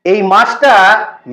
এই মাসটা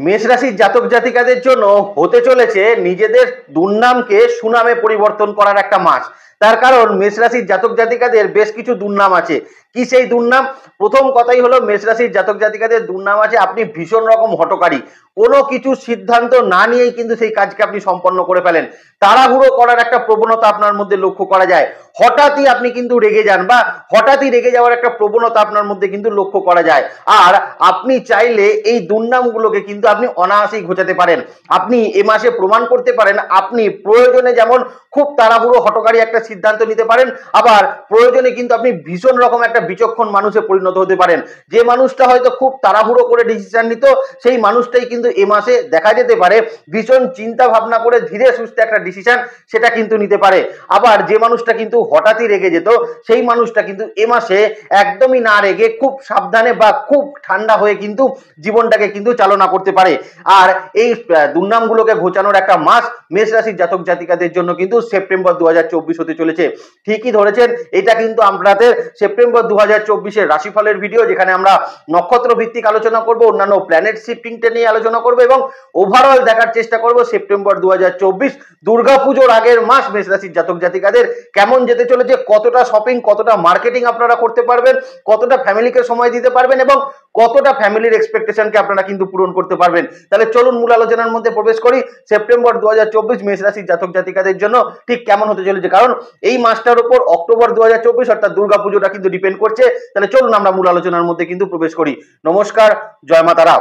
মেষ রাশির জাতক জাতিকাদের জন্য হতে চলেছে নিজেদের দুর্নামকে সুনামে পরিবর্তন করার একটা মাস। তার কারণ মেষ রাশির জাতক জাতিকাদের বেশ কিছু দুর্নাম আছে। কি সেই দুর্নাম? প্রথম কথাই হলো মেষ রাশির জাতক জাতিকাদের দুর্নাম আছে আপনি ভীষণ রকম হঠকারী। কোনো কিছু সিদ্ধান্ত না নিয়েই কিন্তু সেই কাজকে আপনি সম্পন্ন করে ফেলেন। তাড়াহুড়ো করার একটা প্রবণতা আপনার মধ্যে লক্ষ্য করা যায়। হঠাৎই আপনি কিন্তু রেগে যান বা হঠাৎই রেগে যাওয়ার একটা প্রবণতা আপনার মধ্যে কিন্তু লক্ষ্য করা যায়। আর আপনি চাইলে এই দুর্নামগুলোকে কিন্তু আপনি অনায়াসেই ঘোচাতে পারেন। আপনি এ মাসে প্রমাণ করতে পারেন আপনি প্রয়োজনে যেমন খুব তাড়াহুড়ো হঠকারী একটা সিদ্ধান্ত নিতে পারেন, আবার প্রয়োজনে কিন্তু আপনি ভীষণ রকম একটা বিচক্ষণ মানুষে পরিণত হতে পারেন। যে মানুষটা হয়তো খুব তাড়াহুড়ো করে ডিসিশন নিত, সেই মানুষটাই কিন্তু এ মাসে দেখা যেতে পারে ভীষণ চিন্তা ভাবনা করে ধীরে সুস্থে একটা ডিসিশন সেটা কিন্তু নিতে পারে। আবার যে মানুষটা কিন্তু হঠাৎই রেগে যেত, সেই মানুষটা কিন্তু এ মাসে একদমই না রেগে খুব সাবধানে বা খুব ঠান্ডা হয়ে কিন্তু জীবনটাকে কিন্তু চালনা করতে পারে। আর এই দুর্নামগুলোকে ঘোচানোর একটা মাস মেষ রাশির জাতক জাতিকাদের জন্য কিন্তু সেপ্টেম্বর 2024 হতে চলেছে। ঠিকই ধরেছেন, এটা কিন্তু আপনাদের সেপ্টেম্বর 2024-এর রাশিফলের ভিডিও, যেখানে আমরা নক্ষত্র ভিত্তিক আলোচনা করব, অন্যান্য প্ল্যানেট শিফটিংটা নিয়ে আলোচনা করব এবং ওভারঅল দেখার চেষ্টা করব সেপ্টেম্বর 2024 দুর্গাপুজোর আগের মাস মেষ রাশির জাতক জাতিকাদের কেমন যেতে চলেছে, কতটা শপিং, কতটা মার্কেটিং আপনারা করতে পারবেন, কতটা ফ্যামিলিকে সময় দিতে পারবেন এবং কতটা ফ্যামিলির এক্সপেকটেশনকে আপনারা কিন্তু পূরণ করতে পারবেন। তাহলে চলুন মূল আলোচনার মধ্যে প্রবেশ করি। সেপ্টেম্বর 2024 মেষ রাশির জাতক জাতিকাদের জন্য ঠিক কেমন হতে চলেছে, কারণ এই মাসটার উপর অক্টোবর 2024 অর্থাৎ দুর্গাপুজোটা কিন্তু ডিপেন্ড করছে। তাহলে চলুন আমরা মূল আলোচনার মধ্যে কিন্তু প্রবেশ করি। নমস্কার, জয় মা তারা।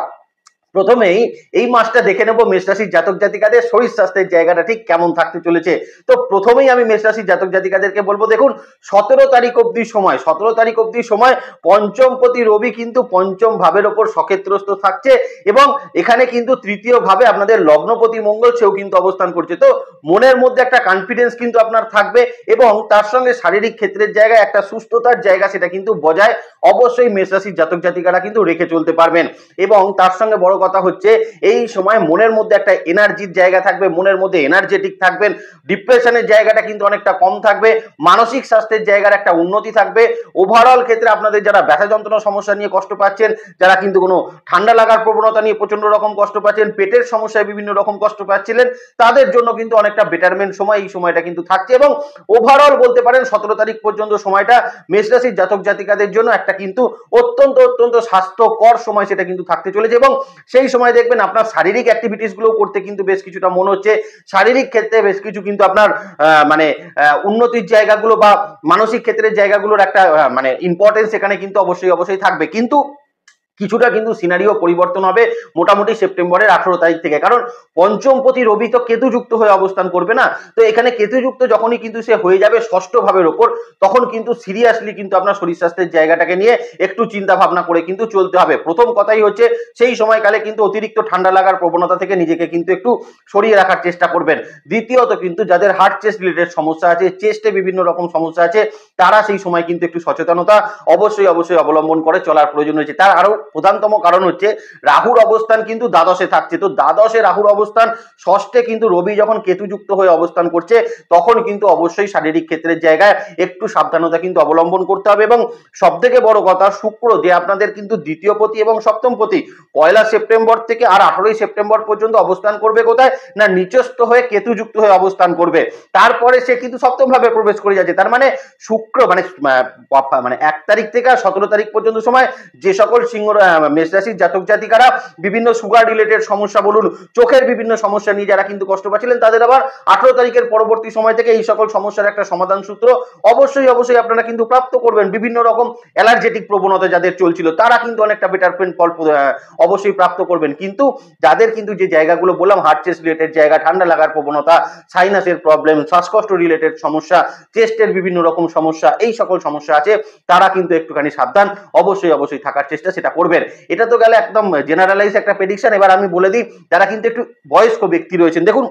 প্রথমেই এই মাসটা দেখে নেব মেষ রাশির জাতক জাতিকাদের শরীর স্বাস্থ্যের জায়গাটা ঠিক কেমন থাকতে চলেছে। তো প্রথমেই আমি মেষ রাশির জাতক জাতিকাদেরকে বলবো, দেখুন 17 তারিখ অবধি সময় পঞ্চমপতি রবি কিন্তু পঞ্চম ভাবের ওপর সক্ষেত্রস্থ থাকছে এবং এখানে কিন্তু তৃতীয় ভাবে আপনাদের লগ্নপতি মঙ্গল সেও কিন্তু অবস্থান করছে। তো মনের মধ্যে একটা কনফিডেন্স কিন্তু আপনার থাকবে এবং তার সঙ্গে শারীরিক ক্ষেত্রের জায়গায় একটা সুস্থতার জায়গা সেটা কিন্তু বজায় অবশ্যই মেষ রাশির জাতক জাতিকারা কিন্তু রেখে চলতে পারবেন। এবং তার সঙ্গে বড় কথা হচ্ছে এই সময় মনের মধ্যে একটা এনার্জির জায়গা থাকবে, মনের মধ্যে এনার্জেটিক থাকবেন, ডিপ্রেশনের জায়গাটা কিন্তু অনেকটা কম থাকবে, মানসিক স্বাস্থ্যের জায়গার একটা উন্নতি থাকবে। ওভারঅল ক্ষেত্রে আপনাদের যারা ব্যথা যন্ত্রণা সমস্যা নিয়ে কষ্ট পাচ্ছেন, যারা কিন্তু কোনো ঠান্ডা লাগার প্রবণতা নিয়ে প্রচন্ড রকম কষ্ট পাচ্ছেন, পেটের সমস্যায় বিভিন্ন রকম কষ্ট পাচ্ছিলেন, তাদের জন্য কিন্তু অনেকটা বেটারমেন্ট সময় এই সময়টা কিন্তু থাকছে এবং ওভারঅল বলতে পারেন 17 তারিখ পর্যন্ত সময়টা মেষ রাশির জাতক জাতিকাদের জন্য একটা কিন্তু অত্যন্ত স্বাস্থ্যকর সময় সেটা কিন্তু থাকতে চলেছে। এবং সেই সময় দেখবেন আপনার শারীরিক অ্যাক্টিভিটিস গুলো করতে কিন্তু বেশ কিছুটা মনে হচ্ছে, শারীরিক ক্ষেত্রে বেশ কিছু কিন্তু আপনার উন্নতির জায়গাগুলো বা মানসিক ক্ষেত্রের জায়গাগুলোর একটা মানে ইম্পর্টেন্স এখানে কিন্তু অবশ্যই থাকবে। কিন্তু কিছুটা কিন্তু সিনারিও পরিবর্তন হবে মোটামুটি সেপ্টেম্বরের 18 তারিখ থেকে, কারণ পঞ্চমপতি রবি তো কেতুযুক্ত হয়ে অবস্থান করবে না। তো এখানে কেতুযুক্ত যখনই কিন্তু সে হয়ে যাবে ষষ্ঠ ভাবের ওপর, তখন কিন্তু সিরিয়াসলি কিন্তু আপনার শরীর স্বাস্থ্যের জায়গাটাকে নিয়ে একটু চিন্তা ভাবনা করে কিন্তু চলতে হবে। প্রথম কথাই হচ্ছে সেই সময়কালে কিন্তু অতিরিক্ত ঠান্ডা লাগার প্রবণতা থেকে নিজেকে কিন্তু একটু সরিয়ে রাখার চেষ্টা করবেন। দ্বিতীয়ত কিন্তু যাদের হার্ট চেস্ট রিলেটেড সমস্যা আছে, চেস্টে বিভিন্ন রকম সমস্যা আছে, তারা সেই সময় কিন্তু একটু সচেতনতা অবশ্যই অবলম্বন করে চলার প্রয়োজন রয়েছে। তার আরো প্রধানতম কারণ হচ্ছে রাহুর অবস্থান কিন্তু দ্বাদশে থাকছে। তো দ্বাদশে রাহুর অবস্থান, ষষ্ঠে কিন্তু রবি যখন কেতুযুক্ত হয়ে অবস্থান করছে, তখন কিন্তু অবশ্যই শারীরিক ক্ষেত্রের জায়গায় একটু সাবধানতা কিন্তু অবলম্বন করতে হবে। এবং সব থেকে বড় কথা, শুক্র যে আপনাদের কিন্তু দ্বিতীয় পতি এবং সপ্তম পতি, 1 সেপ্টেম্বর থেকে আর 18 সেপ্টেম্বর পর্যন্ত অবস্থান করবে কোথায় না নিচস্থ হয়ে কেতুযুক্ত হয়ে অবস্থান করবে। তারপরে সে কিন্তু সপ্তম ভাবে প্রবেশ করে যাচ্ছে। তার মানে শুক্র মানে 1 তারিখ থেকে 17 তারিখ পর্যন্ত সময় যে সকল সিংহ মেষ রাশির জাতক জাতিকারা বিভিন্ন সুগার রিলেটেড সমস্যা বলুন, চোখের বিভিন্ন সমস্যা নিয়ে যারা কিন্তু কষ্ট পাচ্ছিলেন, তাদের আবার 18 তারিখের পরবর্তী সময় থেকে এই সকল সমস্যার একটা সমাধান সূত্র অবশ্যই আপনারা কিন্তু প্রাপ্ত করবেন। বিভিন্ন রকম অ্যালার্জেটিক প্রবণতা যাদের চলছিল, তারা কিন্তু অনেকটা বেটারমেন্ট ফল অবশ্যই প্রাপ্ত করবেন। কিন্তু যাদের কিন্তু যে জায়গাগুলো বললাম, হার্ট চেস্ট রিলেটেড জায়গা, ঠান্ডা লাগার প্রবণতা, সাইনাসের প্রবলেম, শ্বাসকষ্ট রিলেটেড সমস্যা, চেস্টের বিভিন্ন রকম সমস্যা, এই সকল সমস্যা আছে, তারা কিন্তু একটুখানি সাবধান অবশ্যই থাকার চেষ্টা সেটা করবেন। এটা তো গেলে একদম জেনারেলাইজ একটা প্রেডিকশন। এবার আমি বলে দিই যারা কিন্তু একটু বয়স্ক ব্যক্তি রয়েছেন, দেখুন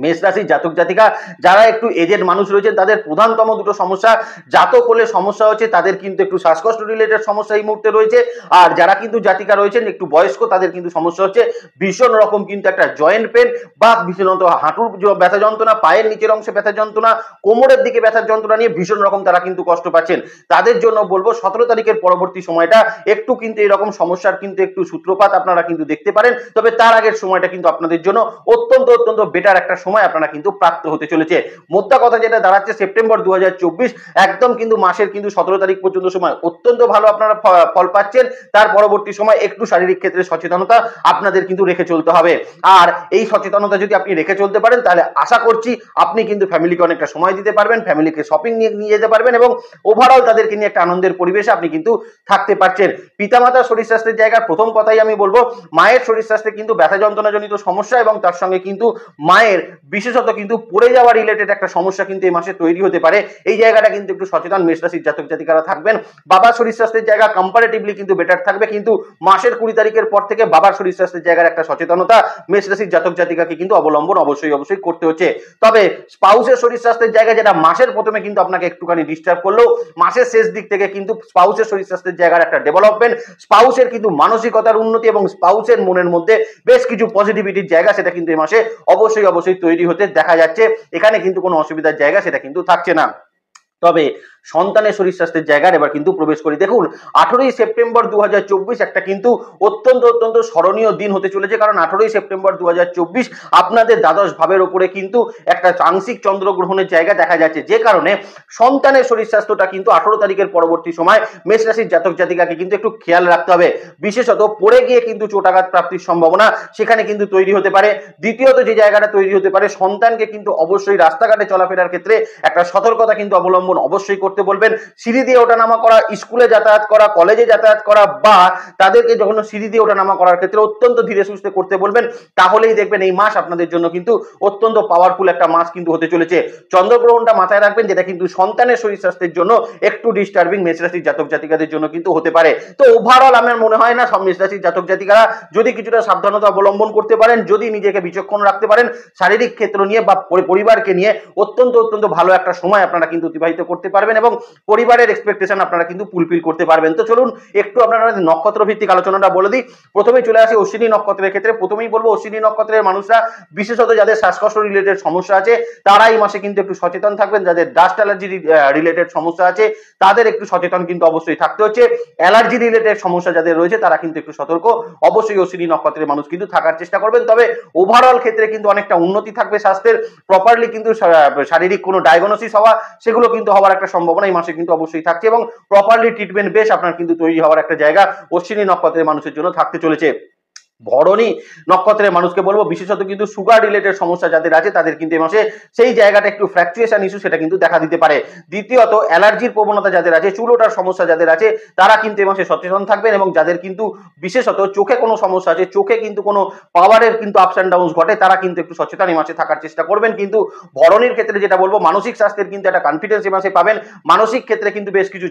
মেষ রাশির জাতক জাতিকা যারা একটু এজেড মানুষ রয়েছেন তাদের প্রধানতম দুটো সমস্যা, জাতক হলে সমস্যা হচ্ছে তাদের কিন্তু একটু শ্বাসকষ্ট রিলেটেড সমস্যা এই মুহূর্তে রয়েছে। আর যারা কিন্তু জাতিকা রয়েছেন একটু বয়স্ক তাদের কিন্তু সমস্যা হচ্ছে ভীষণ রকম কিন্তু একটা জয়েন্ট পেন বা ভীষণত হাঁটুর ব্যথা যন্ত্রণা, পায়ের নিচের অংশে ব্যথা যন্ত্রণা, কোমরের দিকে ব্যথার যন্ত্রণা নিয়ে ভীষণ রকম তারা কিন্তু কষ্ট পাচ্ছেন। তাদের জন্য বলবো 17 তারিখের পরবর্তী সময়টা একটু কিন্তু এরকম সমস্যার কিন্তু একটু সূত্রপাত আপনারা কিন্তু দেখতে পারেন। তবে তার আগের সময়টা কিন্তু আপনাদের জন্য অত্যন্ত অত্যন্ত বেটার একটা সময় আপনারা কিন্তু প্রাপ্ত হতে চলেছে। মোদ্দা কথা যেটা দাঁড়াচ্ছে সেপ্টেম্বর 2024 একদম কিন্তু মাসের কিন্তু 17 তারিখ পর্যন্ত সময় অত্যন্ত ভালো আপনারা ফল পাচ্ছেন। তার পরবর্তী সময় একটু শারীরিক ক্ষেত্রে সচেতনতা আপনাদের কিন্তু রেখে চলতে হবে। আর এই সচেতনতা যদি আপনি রেখে চলতে পারেন তাহলে আশা করছি আপনি কিন্তু ফ্যামিলিকে অনেকটা সময় দিতে পারবেন, ফ্যামিলিকে শপিং নিয়ে যেতে পারবেন এবং ওভারঅল তাদেরকে নিয়ে একটা আনন্দের পরিবেশে আপনি কিন্তু থাকতে পারছেন। পিতামাতার শরীর স্বাস্থ্যের জায়গার প্রথম কথাই আমি বলবো, মায়ের শরীর স্বাস্থ্যে কিন্তু ব্যথা যন্ত্রণাজনিত সমস্যা এবং তার সঙ্গে কিন্তু মায়ের বিশেষত কিন্তু পড়ে যাওয়া রিলেটেড একটা সমস্যা কিন্তু এই মাসে তৈরি হতে পারে। এই জায়গাটা কিন্তু একটু সচেতন মেষ রাশির জাতক জাতিকারা থাকবেন। বাবার শরীর স্বাস্থ্যের জায়গা কম্পারেটিভলি কিন্তু বেটার থাকবে, কিন্তু মাসের 20 তারিখের পর থেকে বাবার শরীর স্বাস্থ্যের জায়গার একটা সচেতনতা মেষ রাশির জাতক জাতিকাকে কিন্তু অবলম্বন অবশ্যই করতে হচ্ছে। তবে স্পাউসের শরীর স্বাস্থ্যের জায়গা যেটা মাসের প্রথমে কিন্তু আপনাকে একটুখানি ডিস্টার্ব করলেও মাসের শেষ দিক থেকে কিন্তু স্পাউসের শরীর স্বাস্থ্যের জায়গার একটা ডেভেলপমেন্ট, স্পাউসের কিন্তু মানসিকতার উন্নতি এবং স্পাউসের মনের মধ্যে বেশ কিছু পজিটিভিটির জায়গা সেটা কিন্তু এই মাসে অবশ্যই তৈরি হতে দেখা যাচ্ছে। এখানে কিন্তু কোনো অসুবিধার জায়গা সেটা কিন্তু থাকছে না। তবে সন্তানের শরীর স্বাস্থ্যের জায়গায় এবার কিন্তু প্রবেশ করি। দেখুন 18ই সেপ্টেম্বর 2024 একটা কিন্তু অত্যন্ত স্মরণীয় দিন হতে চলেছে, কারণ 18ই সেপ্টেম্বর 2024 আপনাদের দ্বাদশ ভাবের উপরে কিন্তু একটা আংশিক চন্দ্রগ্রহণের জায়গা দেখা যাচ্ছে, যে কারণে সন্তানের শরীর স্বাস্থ্যটা কিন্তু 18 তারিখের পরবর্তী সময় মেষ রাশির জাতক জাতিকাকে কিন্তু একটু খেয়াল রাখতে হবে। বিশেষত পড়ে গিয়ে কিন্তু চোটাঘাত প্রাপ্তির সম্ভাবনা সেখানে কিন্তু তৈরি হতে পারে। দ্বিতীয়ত যে জায়গাটা তৈরি হতে পারে, সন্তানকে কিন্তু অবশ্যই রাস্তাঘাটে চলাফেরার ক্ষেত্রে একটা সতর্কতা কিন্তু অবলম্বন অবশ্যই করতে বলবেন। সিঁড়ি দিয়ে ওঠানামা করা, স্কুলে যাতায়াত করা, কলেজে যাতায়াত করা বা তাদেরকে যখন সিঁড়ি দিয়ে ওঠানামা করার ক্ষেত্রে অত্যন্ত ধীরে সুস্থে করতে বলবেন। তাহলেই দেখবেন এই মাস আপনাদের জন্য কিন্তু অত্যন্ত পাওয়ারফুল একটা মাস কিন্তু হতে চলেছে। চন্দ্রগ্রহণটা মাথায় রাখবেন, যেটা কিন্তু সন্তানের শরীর স্বাস্থ্যের জন্য একটু ডিস্টার্বিং মেষ রাশির জাতক জাতিকাদের জন্য কিন্তু হতে পারে। তো ওভারঅল আমার মনে হয় না সব মেষ রাশির জাতক জাতিকারা যদি কিছুটা সাবধানতা অবলম্বন করতে পারেন, যদি নিজেকে বিচক্ষণ রাখতে পারেন শারীরিক ক্ষেত্র নিয়ে বা পরিবারকে নিয়ে, অত্যন্ত ভালো একটা সময় আপনারা কিন্তু অতিবাহিত করতে পারবেন এবং পরিবারের এক্সপেকটেশন আপনারা কিন্তু ফুলফিল করতে পারবেন। তো চলুন একটু আপনারা নক্ষত্র ভিত্তিক আলোচনাটা বলে দিই। প্রথমেই চলে আসি অশ্বিনী নক্ষত্রের ক্ষেত্রে। প্রথমেই বলবো অশ্বিনী নক্ষত্রের মানুষরা বিশেষত যাদের শ্বাসকষ্ট রিলেটেড সমস্যা আছে তারা এই মাসে কিন্তু একটু সচেতন থাকবেন। যাদের ডাস্ট অ্যালার্জি রিলেটেড সমস্যা আছে তাদের একটু সচেতন কিন্তু অবশ্যই থাকতে হচ্ছে। অ্যালার্জি রিলেটেড সমস্যা যাদের রয়েছে তারা কিন্তু একটু সতর্ক অবশ্যই অশ্বিনী নক্ষত্রের মানুষ কিন্তু থাকার চেষ্টা করবেন। তবে ওভারঅল ক্ষেত্রে কিন্তু অনেকটা উন্নতি থাকবে স্বাস্থ্যের, প্রপারলি কিন্তু শারীরিক কোনো ডায়াগনোসিস হওয়া সেগুলো কিন্তু হওয়ার একটা সম্ভাবনা এই মাসে কিন্তু অবশ্যই থাকছে এবং প্রপারলি ট্রিটমেন্ট বেশ আপনার কিন্তু তৈরি হওয়ার একটা জায়গা অশ্বিনী নক্ষত্রের মানুষের জন্য থাকতে চলেছে। ভরণী নক্ষত্রের মানুষকে বলবো বিশেষত কিন্তু সুগার রিলেটেড সমস্যা যাদের আছে তাদের কিন্তু এই মাসে সেই জায়গাটা একটু ফ্র্যাকচুয়েশন ইস্যু সেটা কিন্তু দেখা দিতে পারে। দ্বিতীয়ত অ্যালার্জির প্রবণতা যাদের আছে, চুলোটার সমস্যা যাদের আছে তারা কিন্তু এই মাসে সচেতন থাকবেন এবং যাদের কিন্তু বিশেষত চোখে কোনো সমস্যা আছে, চোখে কিন্তু কোনো পাওয়ারের কিন্তু আপস অ্যান্ড ডাউনস ঘটে, তারা কিন্তু একটু সচেতন এই মাসে থাকার চেষ্টা করবেন। কিন্তু ভরণীর ক্ষেত্রে যেটা বলবো মানসিক স্বাস্থ্যের কিন্তু একটা কনফিডেন্স এই মাসে পাবেন। মানসিক ক্ষেত্রে কিন্তু বেশ কিছু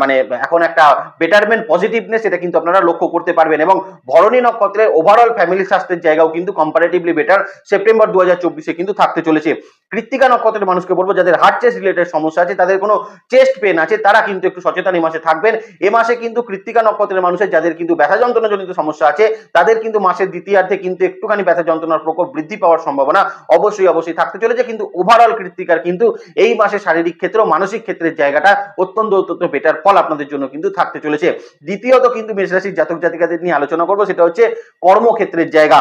মানে এখন একটা বেটারমেন্ট পজিটিভনেস এটা কিন্তু আপনারা লক্ষ্য করতে পারবেন এবং ভরণী নক্ষত্রের ওভারঅল ফ্যামিলি স্বাস্থ্যের জায়গাও কিন্তু কম্পারেটিভলি বেটার সেপ্টেম্বর 2024 কিন্তু থাকতে চলেছে। কৃত্তিকা নক্ষত্রের মানুষকে বলবো যাদের হার্ট চেস্ট রিলেটেড সমস্যা আছে, তাদের কোনো চেস্ট পেন আছে, তারা কিন্তু একটু সচেতন এই মাসে থাকবেন। এ মাসে কিন্তু কৃত্তিকা নক্ষত্রের মানুষের যাদের কিন্তু ব্যথা যন্ত্রণাজনিত সমস্যা আছে তাদের কিন্তু মাসের দ্বিতীয়ার্ধে কিন্তু একটুখানি ব্যথা যন্ত্রণার প্রকোপ বৃদ্ধি পাওয়ার সম্ভাবনা অবশ্যই থাকতে চলেছে। কিন্তু ওভারঅল কৃত্তিকার কিন্তু এই মাসে শারীরিক ক্ষেত্র মানসিক ক্ষেত্রের জায়গাটা অত্যন্ত বেটার ফল আপনাদের জন্য কিন্তু থাকতে চলেছে। দ্বিতীয়ত কিন্তু মেষ রাশির জাতক জাতিকাদের নিয়ে আলোচনা করবো, সেটা হচ্ছে কর্মক্ষেত্রের জায়গা।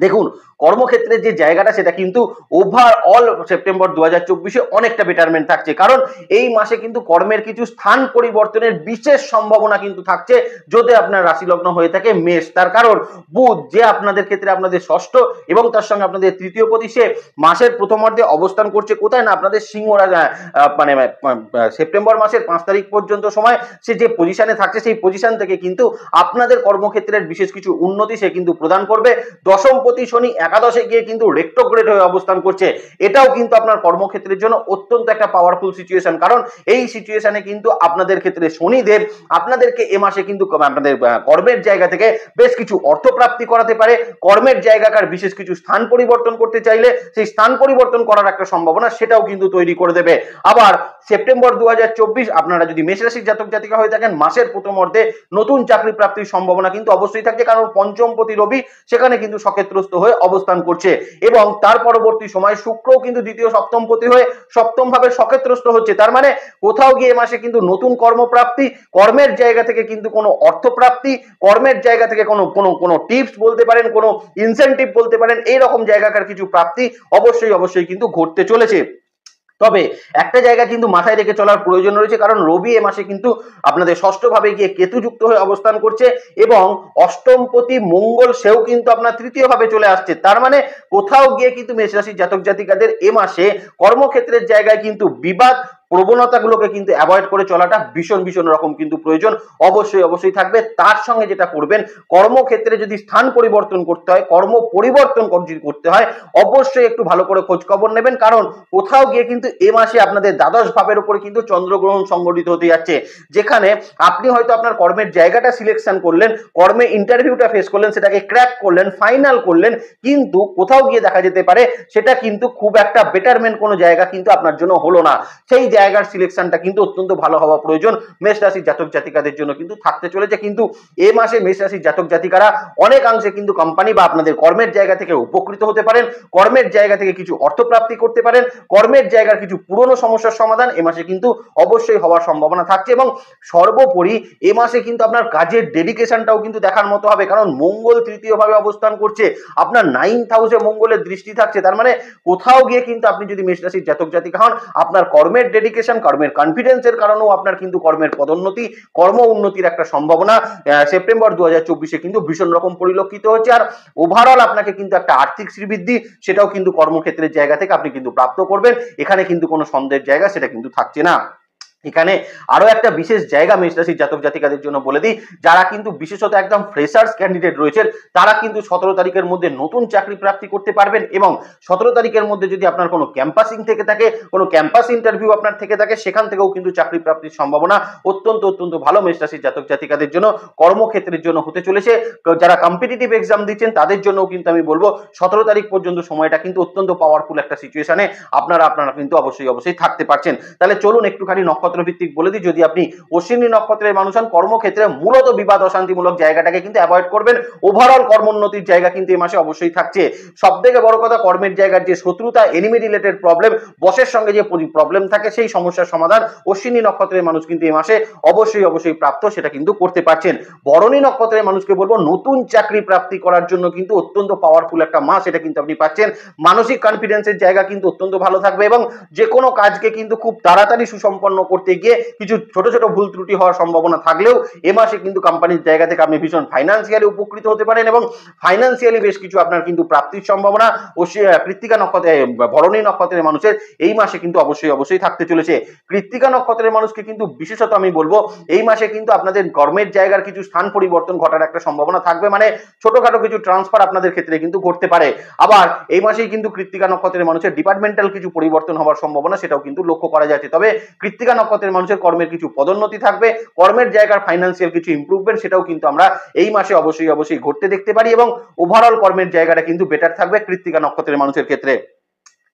দেখুন কর্মক্ষেত্রের যে জায়গাটা সেটা কিন্তু ওভারঅল সেপ্টেম্বর 2024 অনেকটা বেটারমেন্ট থাকছে, কারণ এই মাসে কিন্তু কর্মের কিছু স্থান পরিবর্তনের বিশেষ সম্ভাবনা কিন্তু থাকছে যদি আপনার রাশি লগ্ন হয়ে থাকে মেষ। তার কারণ বুধ যে আপনাদের ক্ষেত্রে আপনাদের ষষ্ঠ এবং তার সঙ্গে আপনাদের তৃতীয় পতি, সে মাসের প্রথমার্ধে অবস্থান করছে কোথায় না আপনাদের সিংহ মানে সেপ্টেম্বর মাসের 5 তারিখ পর্যন্ত সময় সে যে পজিশনে থাকছে সেই পজিশন থেকে কিন্তু আপনাদের কর্মক্ষেত্রের বিশেষ কিছু উন্নতি সে কিন্তু প্রদান করবে। দশম পঞ্চমপতি শনি একাদশে গিয়ে কিন্তু রেট্রোগ্রেড হয়ে অবস্থান করছে। এটাও কিন্তু আপনার কর্মক্ষেত্রের জন্য অত্যন্ত একটা পাওয়ারফুল সিচুয়েশন, কারণ এই সিচুয়েশনে কিন্তু আপনাদের ক্ষেত্রে শনিদেব আপনাদেরকে এ মাসে কিন্তু আপনাদের কর্মের জায়গা থেকে বেশ কিছু অর্থ প্রাপ্তি করাতে পারে। কর্মের জায়গাকার বিশেষ কিছু স্থান পরিবর্তন করতে চাইলে সেই স্থান পরিবর্তন করার একটা সম্ভাবনা সেটাও কিন্তু তৈরি করে দেবে। আবার সেপ্টেম্বর 2024 আপনারা যদি মেষ রাশির জাতক জাতিকা হয়ে থাকেন, মাসের প্রথম অর্ধে নতুন চাকরি প্রাপ্তির সম্ভাবনা কিন্তু অবশ্যই থাকছে, কারণ পঞ্চমপতি রবি সেখানে কিন্তু সক্ষেত্রস্থ হয়ে অবস্থান করছে এবং তার পরবর্তী সময় শুক্রও কিন্তু দ্বিতীয় সপ্তমপতি হয়ে সপ্তম ভাবে সক্ষেত্রস্থ হচ্ছে। তার মানে কোথাও গিয়ে মাসে কিন্তু নতুন কর্মপ্রাপ্তি, কর্মের জায়গা থেকে কিন্তু কোনো অর্থপ্রাপ্তি, কর্মের জায়গা থেকে কোনো কোনো কোনো টিপস বলতে পারেন, কোনো ইনসেনটিভ বলতে পারেন, এইরকম জায়গাকার কিছু প্রাপ্তি অবশ্যই কিন্তু ঘটতে চলেছে। তবে একটা জায়গা কিন্তু মাথায় রেখে চলার প্রয়োজন রয়েছে, কারণ রবি এ মাসে কিন্তু আপনাদের ষষ্ঠ ভাবে গিয়ে কেতুযুক্ত হয়ে অবস্থান করছে এবং অষ্টমপতি মঙ্গল সেও কিন্তু আপনার তৃতীয় ভাবে চলে আসছে। তার মানে কোথাও গিয়ে কিন্তু মেষ রাশির জাতক জাতিকাদের এ মাসে কর্মক্ষেত্রের জায়গায় কিন্তু বিবাদ প্রবণতাগুলোকে কিন্তু অ্যাভয়েড করে চলাটা ভীষণ রকম কিন্তু প্রয়োজন অবশ্যই থাকবে। তার সঙ্গে যেটা করবেন, কর্মক্ষেত্রে যদি স্থান পরিবর্তন করতে হয়, কর্ম পরিবর্তন করতে হয়, অবশ্যই একটু ভালো করে খোঁজ খবর নেবেন, কারণ কোথাও গিয়ে কিন্তু এ মাসে আপনাদের দ্বাদশ ভাবের উপরে কিন্তু চন্দ্রগ্রহণ সংঘটিত হতে যাচ্ছে, যেখানে আপনি হয়তো আপনার কর্মের জায়গাটা সিলেকশন করলেন, কর্মে ইন্টারভিউটা ফেস করলেন, সেটাকে ক্র্যাক করলেন, ফাইনাল করলেন, কিন্তু কোথাও গিয়ে দেখা যেতে পারে সেটা কিন্তু খুব একটা বেটারমেন্ট কোনো জায়গা কিন্তু আপনার জন্য হলো না। সেই জায়গার সিলেকশনটা কিন্তু অত্যন্ত ভালো হওয়া প্রয়োজন মেষ রাশির জাতক জাতিকাদের জন্য কিন্তু থাকতে চলেছে। কিন্তু এ মাসে মেষ রাশির জাতক জাতিকারা অনেকাংশে কিন্তু কোম্পানি বা আপনাদের কর্মের জায়গা থেকে উপকৃত হতে পারেন, কর্মের জায়গা থেকে কিছু অর্থ প্রাপ্তি করতে পারেন, কর্মের জায়গার কিছু পুরনো সমস্যার সমাধান এ মাসে কিন্তু অবশ্যই হওয়ার সম্ভাবনা থাকছে। এবং সর্বোপরি এ মাসে কিন্তু আপনার কাজের ডেডিকেশনটাও কিন্তু দেখার মতো হবে, কারণ মঙ্গল তৃতীয় ভাবে অবস্থান করছে, আপনার 9th হাউসে মঙ্গলের দৃষ্টি থাকছে। তার মানে কোথাও গিয়ে কিন্তু আপনি যদি মেষ রাশির জাতক জাতিকা হন, আপনার কর্মের ডেডিকেশন, কর্মের কনফিডেন্সের কারণেও আপনার কিন্তু কর্মের পদোন্নতি, কর্ম উন্নতির একটা সম্ভাবনা সেপ্টেম্বর 2024 কিন্তু ভীষণ রকম পরিলক্ষিত হচ্ছে। আর ওভারঅল আপনাকে কিন্তু একটা আর্থিক শ্রীবৃদ্ধি সেটাও কিন্তু কর্মক্ষেত্রের জায়গা থেকে আপনি কিন্তু প্রাপ্ত করবেন, এখানে কিন্তু কোনো সন্দেহের জায়গা সেটা কিন্তু থাকছে না। এখানে আরো একটা বিশেষ জায়গা মেষ রাশির জাতক জাতিকাদের জন্য বলে দিই, যারা কিন্তু বিশেষত একদম ফ্রেশার্স ক্যান্ডিডেট রয়েছেন তারা কিন্তু 17 তারিখের মধ্যে নতুন চাকরি প্রাপ্তি করতে পারবেন। এবং 17 তারিখের মধ্যে যদি আপনার কোনো ক্যাম্পাসিং থেকে থাকে, কোনো ক্যাম্পাস ইন্টারভিউ আপনার থেকে থাকে, সেখান থেকেও কিন্তু চাকরি প্রাপ্তির সম্ভাবনা অত্যন্ত ভালো মেষ রাশির জাতক জাতিকাদের জন্য কর্মক্ষেত্রের জন্য হতে চলেছে। যারা কম্পিটিটিভ এক্সাম দিচ্ছেন তাদের জন্য কিন্তু আমি বলবো 17 তারিখ পর্যন্ত সময়টা কিন্তু অত্যন্ত পাওয়ারফুল একটা সিচুয়েশনে আপনারা কিন্তু অবশ্যই থাকতে পারছেন। তাহলে চলুন একটুখানি নক্ষত্র ভিত্তিক বলে দিই। যদি আপনি অশ্বিনী নক্ষত্রের মানুষ হন, কর্মক্ষেত্রে মূলত বিবাদ অশান্তিমূলক জায়গাটাকে কিন্তু অ্যাভয়েড করবেন। ওভারঅল কর্মোন্নতির জায়গা কিন্তু এই মাসে অবশ্যই থাকছে। সবথেকে বড় কথা, কর্মের জায়গার যে শত্রুতা, এনিমি রিলেটেড প্রবলেম, বসের সঙ্গে যে প্রবলেম থাকে, সেই সমস্যার সমাধান অশ্বিনী নক্ষত্রের মানুষ কিন্তু এই মাসে অবশ্যই প্রাপ্ত সেটা কিন্তু করতে পারছেন। ভরণী নক্ষত্রের মানুষকে বলবো নতুন চাকরি প্রাপ্তি করার জন্য কিন্তু অত্যন্ত পাওয়ারফুল একটা মাস এটা কিন্তু আপনি পাচ্ছেন। মানসিক কনফিডেন্সের জায়গা কিন্তু অত্যন্ত ভালো থাকবে এবং যে কোনো কাজকে কিন্তু খুব তাড়াতাড়ি সুসম্পন্ন করতে গিয়ে কিছু ছোট ভুল ত্রুটি হওয়ার সম্ভাবনা থাকলেও এ মাসে কিন্তু কোম্পানির জায়গা থেকে আপনি ভীষণ ফাইন্যান্সিয়ালি উপকৃত হতে পারেন এবং ফাইন্যান্সিয়ালি বেশ কিছু আপনার কিন্তু প্রাপ্তির সম্ভাবনা কৃত্তিকা নক্ষত্রে, ভরণী নক্ষত্রের মানুষের এই মাসে কিন্তু অবশ্যই থাকতে চলেছে। কৃত্তিকা নক্ষত্রের মানুষকে কিন্তু বিশেষত আমি বলবো এই মাসে কিন্তু আপনাদের কর্মের জায়গার কিছু স্থান পরিবর্তন ঘটার একটা সম্ভাবনা থাকবে, মানে ছোটখাটো কিছু ট্রান্সফার আপনাদের ক্ষেত্রে কিন্তু ঘটতে পারে। আবার এই মাসেই কিন্তু কৃত্তিকা নক্ষত্রের মানুষের ডিপার্টমেন্টাল কিছু পরিবর্তন হওয়ার সম্ভাবনা সেটাও কিন্তু লক্ষ্য করা যাচ্ছে। তবে কৃত্তিকা নক্ষত্রের মানুষের কর্মের কিছু পদোন্নতি থাকবে, কর্মের জায়গার ফাইন্যান্সিয়াল কিছু ইমপ্রুভমেন্ট সেটাও কিন্তু আমরা এই মাসে অবশ্যই ঘটতে দেখতে পারি এবং ওভারঅল কর্মের জায়গাটা কিন্তু বেটার থাকবে কৃত্তিকা নক্ষত্রের মানুষের ক্ষেত্রে।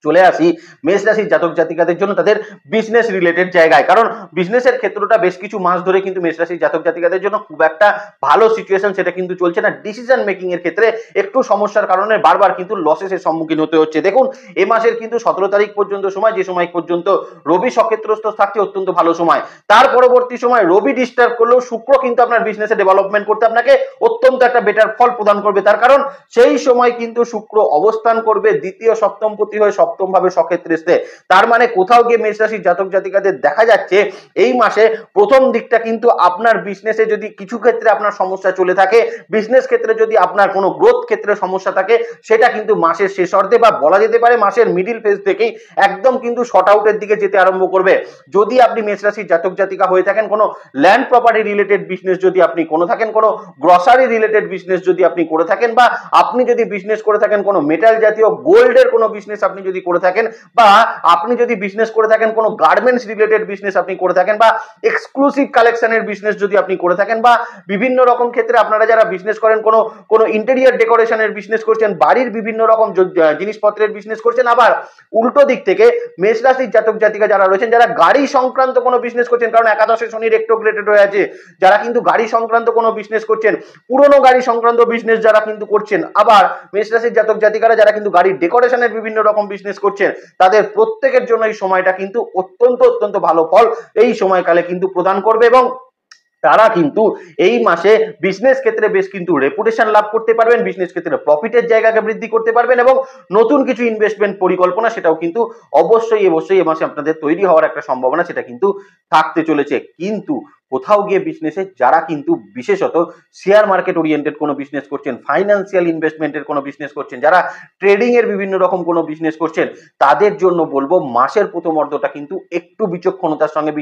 চলে আসি মেষ রাশির জাতক জাতিকাদের জন্য তাদের বিজনেস রিলেটেড জায়গায়, কারণ বিজনেসের ক্ষেত্রটা বেশ কিছু মাস ধরে কিন্তু মেষ রাশির জাতক জাতিকাদের জন্য খুব একটা ভালো সিচুয়েশন সেটা কিন্তু চলছে না। ডিসিশন মেকিং এর ক্ষেত্রে একটু সমস্যার কারণে বারবার কিন্তু লসেসের সম্মুখীন হতে হচ্ছে। দেখুন এ মাসের কিন্তু 17 তারিখ পর্যন্ত সময়, যে সময় পর্যন্ত রবি সক্ষেত্রস্থ থাকছে অত্যন্ত ভালো সময়। তার পরবর্তী সময় রবি ডিস্টার্ব করলেও শুক্র কিন্তু আপনার বিজনেসে ডেভেলপমেন্ট করতে আপনাকে অত্যন্ত একটা বেটার ফল প্রদান করবে। তার কারণ সেই সময় কিন্তু শুক্র অবস্থান করবে দ্বিতীয় সপ্তমপতি হয়ে সপ্তম ভাবে সক্ষেত্রে এসছে। তার মানে কোথাও গিয়ে মেষ রাশির জাতক জাতিকাদের দেখা যাচ্ছে এই মাসে প্রথম দিকটা কিন্তু আপনার বিজনেসে যদি কিছু ক্ষেত্রে আপনার সমস্যা চলে থাকে, বিজনেস ক্ষেত্রে যদি আপনার কোনো গ্রোথ ক্ষেত্রে সমস্যা থাকে, সেটা কিন্তু মাসের শেষ অর্ধে বা বলা যেতে পারে মাসের মিডিল ফেজ থেকেই একদম কিন্তু শর্ট আউটের দিকে যেতে আরম্ভ করবে। যদি আপনি মেষ রাশির জাতক জাতিকা হয়ে থাকেন, কোনো ল্যান্ড প্রপার্টি রিলেটেড বিজনেস যদি আপনি করে থাকেন, কোনো গ্রসারি রিলেটেড বিজনেস যদি আপনি করে থাকেন, বা আপনি যদি বিজনেস করে থাকেন কোনো মেটাল জাতীয় গোল্ডের কোনো বিজনেস আপনি যদি করে থাকেন, বা আপনি যদি বিজনেস করে থাকেন কোনো গার্মেন্টস রিলেটেড বিজনেস আপনি করে থাকেন, বা এক্সক্লুসিভ কালেকশনের বিজনেস যদি আপনি করে থাকেন, বা বিভিন্ন রকম ক্ষেত্রে আপনারা যারা বিজনেস করেন কোনো ইন্টেরিয়র ডেকোরেশনের বিজনেস করছেন, বাড়ির বিভিন্ন রকম জিনিসপত্রের বিজনেস করছেন, আবার উল্টো দিক থেকে মেষ রাশির জাতক জাতিকা যারা রয়েছেন যারা গাড়ি সংক্রান্ত কোনো বিজনেস করছেন, কারণ একাদশে শনি রেট্রোগ্রেডেড হয়ে আছে, যারা কিন্তু গাড়ি সংক্রান্ত কোনো বিজনেস করছেন, পুরনো গাড়ি সংক্রান্ত বিজনেস যারা কিন্তু করছেন, আবার মেষ রাশির জাতক জাতিকারা যারা কিন্তু গাড়ির ডেকোরেশনের বিভিন্ন রকম বিজনেস করছেন, তাদের প্রত্যেকের জন্য এই সময়টা কিন্তু অত্যন্ত ভালো ফল এই সময়কালে কিন্তু প্রদান করবে, এবং তারা কিন্তু এই মাসে বিজনেস ক্ষেত্রে বেশ কিন্তু রেপুটেশন লাভ করতে পারবেন, বিজনেস ক্ষেত্রে প্রফিটের জায়গাকে বৃদ্ধি করতে পারবেন, এবং নতুন কিছু ইনভেস্টমেন্ট পরিকল্পনা সেটাও কিন্তু অবশ্যই এই মাসে আপনাদের তৈরি হওয়ার একটা সম্ভাবনা সেটা কিন্তু থাকতে চলেছে। কিন্তু কোথাও গিয়ে বিজনেসে যারা কিন্তু বিশেষত শেয়ার মার্কেট ওরিয়েন্টেড কোনো বিজনেস করছেন, ফাইন্যান্সিয়াল ইনভেস্টমেন্টের কোনো বিজনেস করছেন, যারা ট্রেডিং এর বিভিন্ন রকম কোনো বিজনেস করছেন, তাদের জন্য বলবো মাসের প্রথম অর্ধটা কিন্তু একটু বিচক্ষণতার সঙ্গে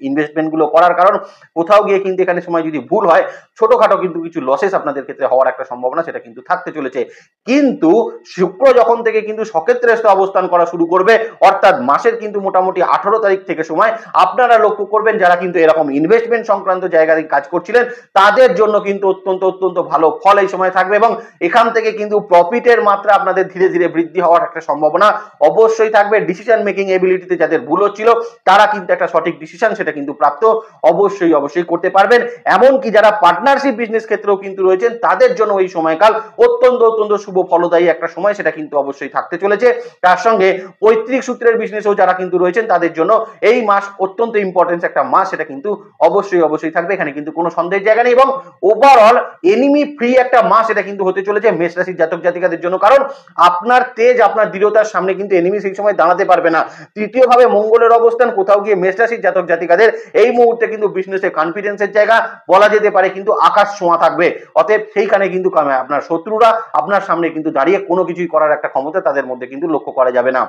ইনভেস্টমেন্ট গুলো করার, কারণ কোথাও গিয়ে কিন্তু এখানে সময় যদি ভুল হয় ছোটখাটো কিন্তু কিছু লসেস আপনাদের ক্ষেত্রে হওয়ার একটা সম্ভাবনা সেটা কিন্তু থাকতে চলেছে। কিন্তু শুক্র যখন থেকে কিন্তু সক্ষেত্রে অবস্থান করা শুরু করবে, অর্থাৎ মাসের কিন্তু মোটামুটি 18 তারিখ থেকে সময় আপনারা লক্ষ্য করবেন যারা কিন্তু এরকম ইনভেস্টমেন্ট সংক্রান্ত জায়গায় কাজ করছিলেন তাদের জন্য কিন্তু অত্যন্ত ভালো ফল এই সময় থাকবে, এবং এখান থেকে কিন্তু প্রফিটের মাত্রা আপনাদের ধীরে ধীরে বৃদ্ধি হওয়ার একটা সম্ভাবনা অবশ্যই থাকবে। ডিসিশন মেকিং এবিলিটিতে যাদের ভুল হচ্ছিল তারা কিন্তু একটা সঠিক ডিসিশন সেটা কিন্তু প্রাপ্ত অবশ্যই করতে পারবেন। এমনকি যারা পার্টনারশিপ বিজনেস ক্ষেত্রেও কিন্তু রয়েছেন তাদের জন্য এই সময়কাল অত্যন্ত শুভ ফলদায়ী একটা সময় সেটা কিন্তু অবশ্যই থাকতে চলেছে। তার সঙ্গে পৈতৃক সূত্রের বিজনেসও যারা কিন্তু রয়েছেন তাদের জন্য এই মাস অত্যন্ত ইম্পর্টেন্স একটা মাস সেটা কিন্তু অবশ্যই থাকবে, এখানে কিন্তু কোনো সন্দেহের জায়গা নেই, এবং ওভারঅল এনিমি ফ্রি একটা মাস এটা কিন্তু হতে চলেছে মেষ রাশির জাতক জাতিকাদের জন্য, কারণ আপনার তেজ আপনার দৃঢ়তার সামনে কিন্তু এনিমি সেই সময় দাঁড়াতে পারবে না। তৃতীয় ভাবে মঙ্গলের অবস্থান কোথাও গিয়ে মেষ রাশির জাতক জাতিকাদের এই মুহূর্তে কিন্তু বিজনেসে কনফিডেন্সের জায়গা বলা যেতে পারে কিন্তু আকাশ ছোঁয়া থাকবে। অতএব সেইখানে কিন্তু আপনার শত্রুরা আপনার সামনে কিন্তু দাঁড়িয়ে কোনো কিছুই করার একটা ক্ষমতা তাদের মধ্যে কিন্তু লক্ষ্য করা যাবে না।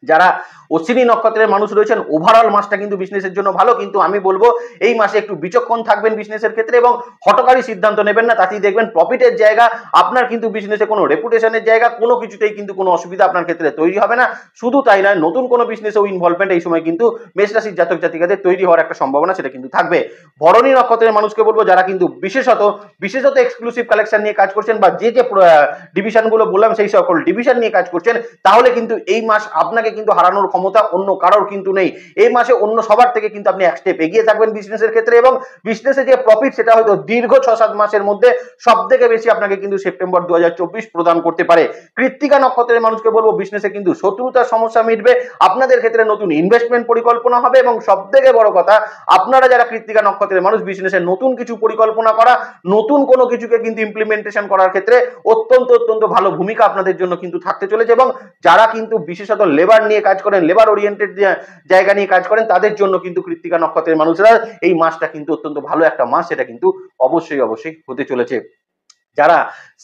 যারা অশ্বিনী নক্ষত্রের মানুষ রয়েছেন ওভারঅল মাসটা কিন্তু বিজনেসের জন্য ভালো, কিন্তু আমি বলবো এই মাসে একটু বিচক্ষণ থাকবেন বিজনেসের ক্ষেত্রে এবং হঠকারী সিদ্ধান্ত নেবেন না, তাতেই দেখবেন প্রফিটের জায়গা আপনার কিন্তু বিজনেসে কোনো রেপুটেশনের জায়গা কোনো কিছুতেই কিন্তু কোনো অসুবিধা আপনার ক্ষেত্রে তৈরি হবে না। শুধু তাই নয়, নতুন কোনো বিজনেসেও ইনভলভমেন্ট এই সময় কিন্তু মেষ রাশির জাতক জাতিকাদের তৈরি হওয়ার একটা সম্ভাবনা সেটা কিন্তু থাকবে। ভরণী নক্ষত্রের মানুষকে বলবো যারা কিন্তু বিশেষত এক্সক্লুসিভ কালেকশন নিয়ে কাজ করছেন বা যে ডিভিশনগুলো বললাম সেই সকল ডিভিশন নিয়ে কাজ করছেন, তাহলে কিন্তু এই মাস আপনাকে কিন্তু হারানোর ক্ষমতা অন্য কারোর কিন্তু নেই। এই মাসে অন্য সবার থেকে কিন্তু আপনি এক স্টেপ এগিয়ে থাকবেন বিজনেসের ক্ষেত্রে, এবং বিজনেসে যে প্রফিট সেটা হয়তো দীর্ঘ 6-7 মাসের মধ্যে সব থেকে বেশি আপনাকে কিন্তু সেপ্টেম্বর 2024 প্রদান করতে পারে। কৃত্তিকা নক্ষত্রের মানুষকে বলবো বিজনেসে কিন্তু শত্রুতার সমস্যা মিটবে, আপনাদের ক্ষেত্রে নতুন ইনভেস্টমেন্ট পরিকল্পনা হবে, এবং সব থেকে বড় কথা আপনারা যারা কৃত্তিকা নক্ষত্রের মানুষ বিজনেসে নতুন কিছু পরিকল্পনা করা, নতুন কোনো কিছুকে কিন্তু ইমপ্লিমেন্টেশন করার ক্ষেত্রে অত্যন্ত ভালো ভূমিকা আপনাদের জন্য কিন্তু থাকতে চলেছে, এবং যারা কিন্তু বিশেষত লেবার নিয়ে কাজ করেন, লেবার ওরিয়েন্টেড জায়গা নিয়ে কাজ করেন, তাদের জন্য কিন্তু কৃত্তিকা নক্ষত্রের মানুষরা এই মাসটা কিন্তু অত্যন্ত ভালো একটা মাস সেটা কিন্তু অবশ্যই হতে চলেছে। যারা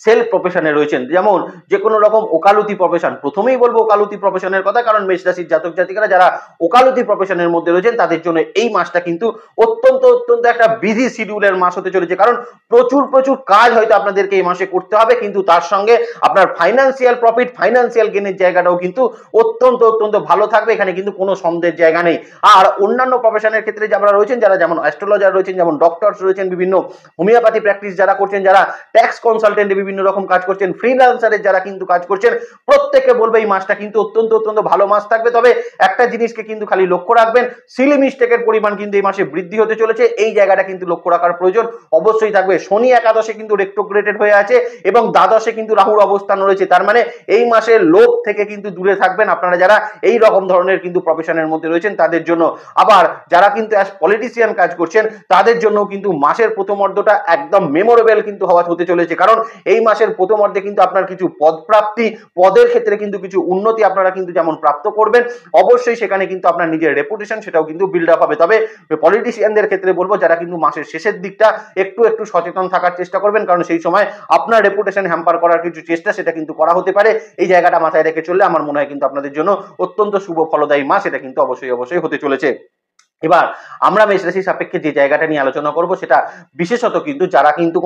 সেলফ প্রফেশনে রয়েছেন, যেমন যে কোনো রকম ওকালতি প্রফেশন, প্রথমেই বলবো ওকালতি প্রফেশনের কথা, কারণ মেষ রাশির জাতক জাতিকারা যারা ওকালতি প্রফেশনের মধ্যে রয়েছেন তাদের জন্য এই মাসটা কিন্তু অত্যন্ত একটা বিজি শিডিউলের মাস হতে চলেছে, কারণ প্রচুর কাজ হয়তো আপনাদেরকে এই মাসে করতে হবে, কিন্তু তার সঙ্গে আপনার ফাইন্যান্সিয়াল প্রফিট, ফাইন্যান্সিয়াল গেনের জায়গাটাও কিন্তু অত্যন্ত ভালো থাকবে, এখানে কিন্তু কোনো সন্দেহের জায়গা নেই। আর অন্যান্য প্রফেশনের ক্ষেত্রে যারা রয়েছেন, যারা যেমন অ্যাস্ট্রোলজার রয়েছেন, যেমন ডক্টরস রয়েছেন, বিভিন্ন হোমিওপ্যাথি প্র্যাকটিস যারা করছেন, যারা ট্যাক্স কনসালটেন্ট বিভিন্ন রকম কাজ করছেন, ফ্রিল্যান্সারের যারা কিন্তু কাজ করছেন, প্রত্যেককে বলবো এই মাসটা কিন্তু অত্যন্ত ভালো মাস থাকবে। তবে একটা জিনিসকে কিন্তু খালি লক্ষ্য রাখবেন, সিলি মিস্টেকের পরিমাণ কিন্তু এই মাসে বৃদ্ধি হতে চলেছে, এই জায়গাটা কিন্তু লক্ষ্য রাখার প্রয়োজন অবশ্যই থাকবে। শনি একাদশে কিন্তু রেট্রোগ্রেডেড হয়ে আছে এবং দ্বাদশে কিন্তু রাহুর অবস্থান রয়েছে, তার মানে এই মাসে লোভ থেকে কিন্তু দূরে থাকবেন আপনারা যারা এই রকম ধরনের কিন্তু প্রফেশনের মধ্যে রয়েছেন তাদের জন্য। আবার যারা কিন্তু অ্যাজ পলিটিশিয়ান কাজ করছেন তাদের জন্য কিন্তু মাসের প্রথম অর্ধটা একদম মেমোরেবল কিন্তু হতে চলেছে। চলেছে, কারণ এই মাসের প্রথম অর্ধে কিন্তু আপনার কিছু পদপ্রাপ্তি, পদের ক্ষেত্রে কিন্তু কিছু উন্নতি আপনারা কিন্তু যেমন প্রাপ্ত করবেন, অবশ্যই সেখানে কিন্তু আপনার নিজের রেপুটেশন সেটাও কিন্তু বিল্ড আপ হবে। তবে পলিটিশিয়ানদের ক্ষেত্রে বলবো যারা কিন্তু মাসের শেষের দিকটা একটু সচেতন থাকার চেষ্টা করবেন, কারণ সেই সময় আপনার রেপুটেশন হ্যাম্পার করার কিছু চেষ্টা সেটা কিন্তু করা হতে পারে। এই জায়গাটা মাথায় রেখে চললে আমার মনে হয় কিন্তু আপনাদের জন্য অত্যন্ত শুভ ফলদায়ী মাস এটা কিন্তু অবশ্যই হতে চলেছে। এবার আমরা মেষ রাশি সাপেক্ষে যে জায়গাটা নিয়ে আলোচনা করব সেটা বিশেষত কিন্তু যারা কিন্তু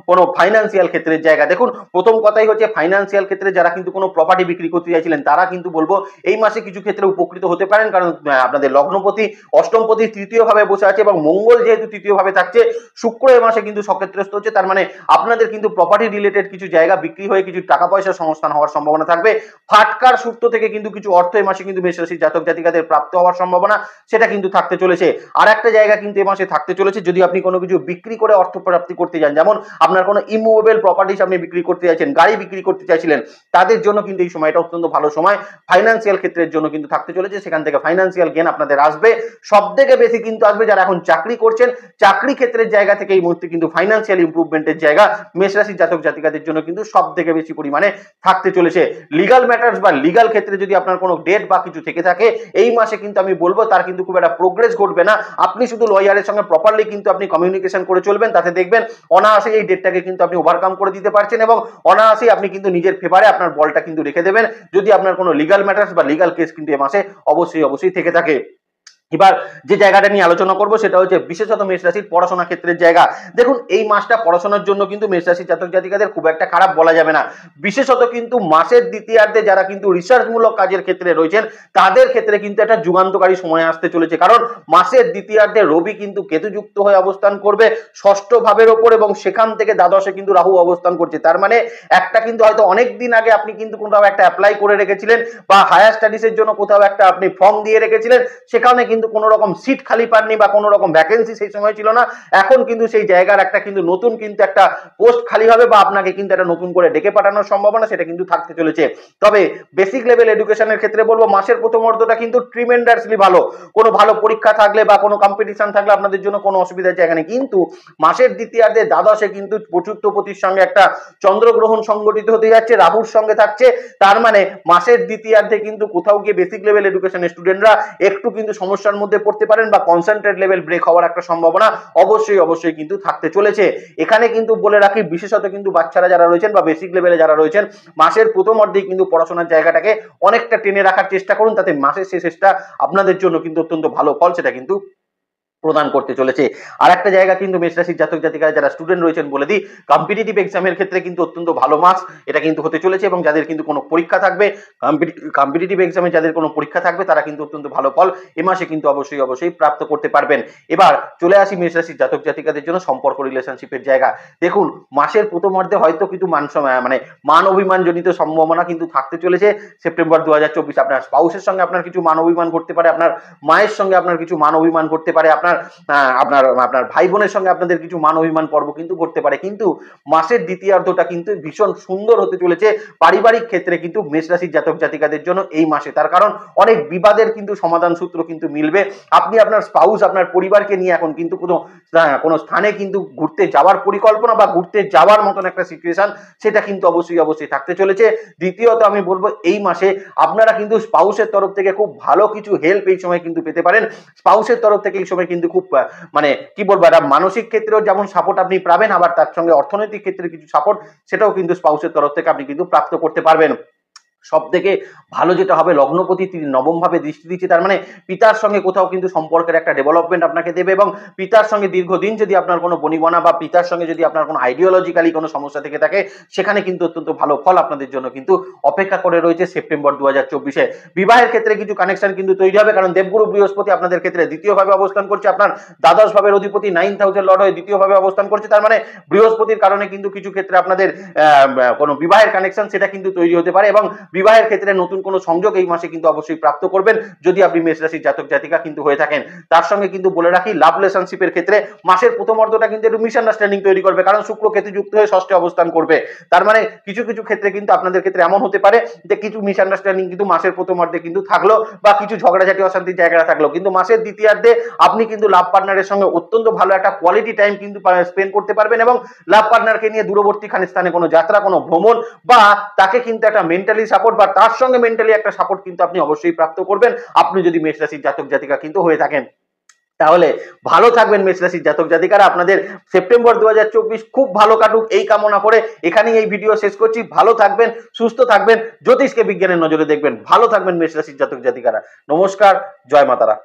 কোনো ফাইন্যান্সিয়াল ক্ষেত্রের জায়গা, দেখুন প্রথম কথাই হচ্ছে ফাইন্যান্সিয়াল ক্ষেত্রে যারা কিন্তু কোনো প্রপার্টি বিক্রি করতে চাইছিলেন তারা কিন্তু বলবো এই মাসে কিছু ক্ষেত্রে উপকৃত হতে পারেন, কারণ আপনাদের লগ্নপতি অষ্টমপতি তৃতীয় ভাবে বসে আছে এবং মঙ্গল যেহেতু তৃতীয় ভাবে থাকছে, শুক্র এই মাসে কিন্তু সক্ষেত্রস্থ হচ্ছে, তার মানে আপনাদের কিন্তু প্রপার্টি রিলেটেড কিছু জায়গা বিক্রি হয়ে কিছু টাকা পয়সার সংস্থান হওয়ার সম্ভাবনা থাকবে। ফাটকার সূত্র থেকে কিন্তু কিছু অর্থ এই মাসে কিন্তু মেষ রাশির জাতক জাতিকাদের প্রাপ্ত হওয়ার সম্ভাবনা সেটা কিন্তু থাকতে চলেছে। আর একটা জায়গা কিন্তু এই মাসে থাকতে চলেছে, যদি আপনি কোনো কিছু বিক্রি করে অর্থ প্রাপ্তি করতে যান, যেমন আপনার কোনো ইমুভেবল প্রপার্টিজ আপনি বিক্রি করতে চাইছেন, গাড়ি বিক্রি করতে চাইছিলেন, তাদের জন্য কিন্তু এই সময়টা অত্যন্ত ভালো সময়। ফাইন্যান্সিয়াল ক্ষেত্রের জন্য কিন্তু থাকতে চলেছে, সেখান থেকে ফাইন্যান্সিয়াল গেন আপনাদের আসবে। সব থেকে বেশি কিন্তু আসবে যারা এখন চাকরি করছেন, চাকরি ক্ষেত্রের জায়গা থেকে এই মুহূর্তে কিন্তু ফাইন্যান্সিয়াল ইমপ্রুভমেন্টের জায়গা মেষ রাশির জাতক জাতিকাদের জন্য কিন্তু সব থেকে বেশি পরিমাণে থাকতে চলেছে। লিগাল ম্যাটার্স বা লিগাল ক্ষেত্রে যদি আপনার কোনো ডেট বা কিছু থেকে থাকে, এই মাসে কিন্তু আমি বলবো তার কিন্তু খুব একটা প্রোগ্রেস ঘটবে না। আপনি শুধু লয়ারের সঙ্গে প্রপারলি কিন্তু আপনি কমিউনিকেশন করে চলবেন, তাতে দেখবেন অনায়াসে এই ডেটটাকে কিন্তু আপনি ওভারকাম করে দিতে পারছেন এবং অনায়াসে আপনি কিন্তু নিজের ফেভারে আপনার বলটা কিন্তু রেখে দেবেন, যদি আপনার কোনো লিগাল ম্যাটার্স বা লিগাল কেস কিন্তু এই মাসে অবশ্যই থেকে থাকে। এবার যে জায়গাটা নিয়ে আলোচনা করব সেটা হচ্ছে বিশেষত মেষ রাশির পড়াশোনা ক্ষেত্রের জায়গা। দেখুন এই মাসটা পড়াশোনার জন্য কিন্তু মেষ রাশির জাতক জাতিকাদের খুব একটা খারাপ বলা যাবে না, বিশেষত কিন্তু মাসের দ্বিতীয়ার্ধে যারা কিন্তু রিসার্চমূলক কাজের ক্ষেত্রে রয়েছেন তাদের ক্ষেত্রে কিন্তু একটা যুগান্তকারী সময় আসতে চলেছে, কারণ মাসের দ্বিতীয়ার্ধে রবি কিন্তু কেতুযুক্ত হয়ে অবস্থান করবে ষষ্ঠ ভাবের ওপর এবং সেখান থেকে দ্বাদশে কিন্তু রাহু অবস্থান করছে। তার মানে একটা কিন্তু হয়তো অনেক দিন আগে আপনি কিন্তু কোথাও একটা অ্যাপ্লাই করে রেখেছিলেন বা হায়ার স্টাডিজের জন্য কোথাও একটা আপনি ফর্ম দিয়ে রেখেছিলেন, সেখানে কিন্তু কোনো রকম সিট খালি পাননি বা কোনো রকম ভ্যাকেন্সি সেই সময় ছিল না, এখন কিন্তু সেই জায়গার একটা কিন্তু নতুন কিন্তু একটা পোস্ট খালি হবে বা আপনাকে কিন্তু একটা নতুন করে ডেকে পাঠানোর সম্ভাবনা সেটা কিন্তু থাকতে চলেছে। তবে বেসিক লেভেল এডুকেশনের ক্ষেত্রে বলবো মাসের প্রথম অর্ধটা কিন্তু ট্রিমেন্ডাসলি ভালো, কোনো ভালো পরীক্ষা থাকলে বা কোনো কম্পিটিশন থাকলে আপনাদের জন্য কোনো অসুবিধার জায়গা নেই, কিন্তু মাসের দ্বিতীয়ার্ধে দ্বাদশে কিন্তু চতুর্থপতির সঙ্গে একটা চন্দ্রগ্রহণ সংগঠিত হতে যাচ্ছে, রাহুর সঙ্গে থাকছে, তার মানে মাসের দ্বিতীয়ার্ধে কিন্তু কোথাও গিয়ে বেসিক লেভেল এডুকেশনের স্টুডেন্টরা একটু কিন্তু সমস্যার মধ্যে পড়তে পারেন বা কনসেন্ট্রেট লেভেল ব্রেক হওয়ার একটা সম্ভাবনা অবশ্যই কিন্তু থাকতে চলেছে। এখানে কিন্তু বলে রাখি বিশেষত কিন্তু বাচ্চারা যারা রয়েছেন বা বেসিক লেভেলে যারা রয়েছেন মাসের প্রথম অর্ধেই কিন্তু পড়াশোনার জায়গাটাকে অনেকটা টেনে রাখার চেষ্টা করুন, তাতে মাসের শেষটা আপনাদের জন্য কিন্তু অত্যন্ত ভালো ফল সেটা কিন্তু প্রদান করতে চলেছে। আর একটা জায়গা কিন্তু মেষ রাশির জাতক জাতিকা যারা স্টুডেন্ট রয়েছেন বলে দিই, কম্পিটিটিভ এক্সামের ক্ষেত্রে কিন্তু অত্যন্ত ভালো মাস এটা কিন্তু হতে চলেছে এবং যাদের কিন্তু কোনো পরীক্ষা থাকবে কম্পিটিটিভ এক্সামে যাদের কোনো পরীক্ষা থাকবে তারা কিন্তু অত্যন্ত ভালো ফল এ মাসে কিন্তু অবশ্যই প্রাপ্ত করতে পারবেন। এবার চলে আসি মেষ রাশির জাতক জাতিকাদের জন্য সম্পর্ক রিলেশনশিপের জায়গা। দেখুন মাসের প্রথমার্ধে হয়তো কিন্তু মান অভিমান জনিত সম্ভাবনা কিন্তু থাকতে চলেছে। সেপ্টেম্বর 2024 আপনার স্পাউসের সঙ্গে আপনার কিছু মান অভিমান করতে পারে, আপনার মায়ের সঙ্গে আপনার কিছু মান অভিমান করতে পারে, আপনার ভাই বোনের সঙ্গে আপনাদের কিছু মান অভিমান পর্ব কিন্তু করতে পারে, কিন্তু মাসের দ্বিতীয়ার্ধটা কিন্তু ভীষণ সুন্দর হতে চলেছে পারিবারিক ক্ষেত্রে কিন্তু মেষ রাশির জাতক জাতিকাদের জন্য এই মাসে। তার কারণ অনেক বিবাদের কিন্তু সমাধান সূত্র কিন্তু মিলবে, আপনি আপনার স্পাউস আপনার পরিবারকে নিয়ে এখন কিন্তু কোনো স্থানে কিন্তু ঘুরতে যাওয়ার পরিকল্পনা বা ঘুরতে যাওয়ার মতন একটা সিচুয়েশন সেটা কিন্তু অবশ্যই থাকতে চলেছে। দ্বিতীয়ত আমি বলবো এই মাসে আপনারা কিন্তু স্পাউসের তরফ থেকে খুব ভালো কিছু হেল্প এই সময় কিন্তু পেতে পারেন, স্পাউসের তরফ থেকে এই সময় কিন্তু খুব কি বলবো একটা মানসিক ক্ষেত্রেও যেমন সাপোর্ট আপনি পাবেন, আবার তার সঙ্গে অর্থনৈতিক ক্ষেত্রে কিছু সাপোর্ট সেটাও কিন্তু স্পাউসের তরফ থেকে আপনি কিন্তু প্রাপ্ত করতে পারবেন। সব থেকে ভালো যেটা হবে লগ্নপতি তিনি নবম ভাবে দৃষ্টি দিচ্ছে, তার মানে পিতার সঙ্গে কোথাও কিন্তু সম্পর্কের একটা ডেভেলপমেন্ট আপনাকে দেবে এবং পিতার সঙ্গে দীর্ঘদিন যদি আপনার কোনো বনিবনা বা পিতার সঙ্গে যদি আপনার কোনো আইডিওলজিক্যালি কোনো সমস্যা থেকে থাকে সেখানে কিন্তু অত্যন্ত ভালো ফল আপনাদের জন্য কিন্তু অপেক্ষা করে রয়েছে সেপ্টেম্বর 2024-এ। বিবাহের ক্ষেত্রে কিছু কানেকশন কিন্তু তৈরি হবে, কারণ দেবগুরু বৃহস্পতি আপনাদের ক্ষেত্রে দ্বিতীয়ভাবে অবস্থান করছে, আপনার দ্বাদশ ভাবের অধিপতি 9th হাউসের লর্ড হয়ে দ্বিতীয়ভাবে অবস্থান করছে, তার মানে বৃহস্পতির কারণে কিন্তু কিছু ক্ষেত্রে আপনাদের কোনো বিবাহের কানেকশন সেটা কিন্তু তৈরি হতে পারে এবং বিবাহের ক্ষেত্রে নতুন কোনো সংযোগ এই মাসে কিন্তু অবশ্যই প্রাপ্ত করবেন যদি আপনি মেষ রাশির জাতক জাতিকা কিন্তু হয়ে থাকেন। তার সঙ্গে কিন্তু বলে রাখি, লাভ রিলেশনশিপের ক্ষেত্রে মাসের প্রথম অর্ধটা কিন্তু একটু মিসআন্ডারস্ট্যান্ডিং তৈরি করবে, কারণ শুক্র কেতু যুক্ত হয়ে ষষ্ঠে অবস্থান করবে। তার মানে কিছু কিছু ক্ষেত্রে কিন্তু আপনাদের ক্ষেত্রে এমন হতে পারে যে কিছু মিসআন্ডারস্ট্যান্ডিং কিন্তু মাসের প্রথম অর্ধে কিন্তু থাকলো, বা কিছু ঝগড়াঝাটি অশান্তির জায়গাটা থাকলো, কিন্তু মাসের দ্বিতীয়ার্ধে আপনি কিন্তু লাভ পার্টনারের সঙ্গে অত্যন্ত ভালো একটা কোয়ালিটি টাইম কিন্তু স্পেন্ড করতে পারবেন, এবং লাভ পার্টনারকে নিয়ে দূরবর্তী স্থানে কোনো যাত্রা, কোনো ভ্রমণ, বা তাকে কিন্তু একটা মেন্টালি সাপোর্ট বা তার সঙ্গে মেন্টালি একটা সাপোর্ট কিন্তু আপনি অবশ্যই প্রাপ্ত করবেন, আপনি যদি মেষ রাশির জাতক জাতিকা কিন্তু হয়ে থাকেন। তাহলে ভালো থাকবেন মেষ রাশির জাতক জাতিকারা। আপনাদের সেপ্টেম্বর 2024 খুব ভালো কাটুক এই কামনা করে এখানেই এই ভিডিও শেষ করছি। ভালো থাকবেন, সুস্থ থাকবেন, জ্যোতিষকে বিজ্ঞানের নজরে দেখবেন। ভালো থাকবেন মেষ রাশির জাতক জাতিকারা। নমস্কার, জয় মাতারা।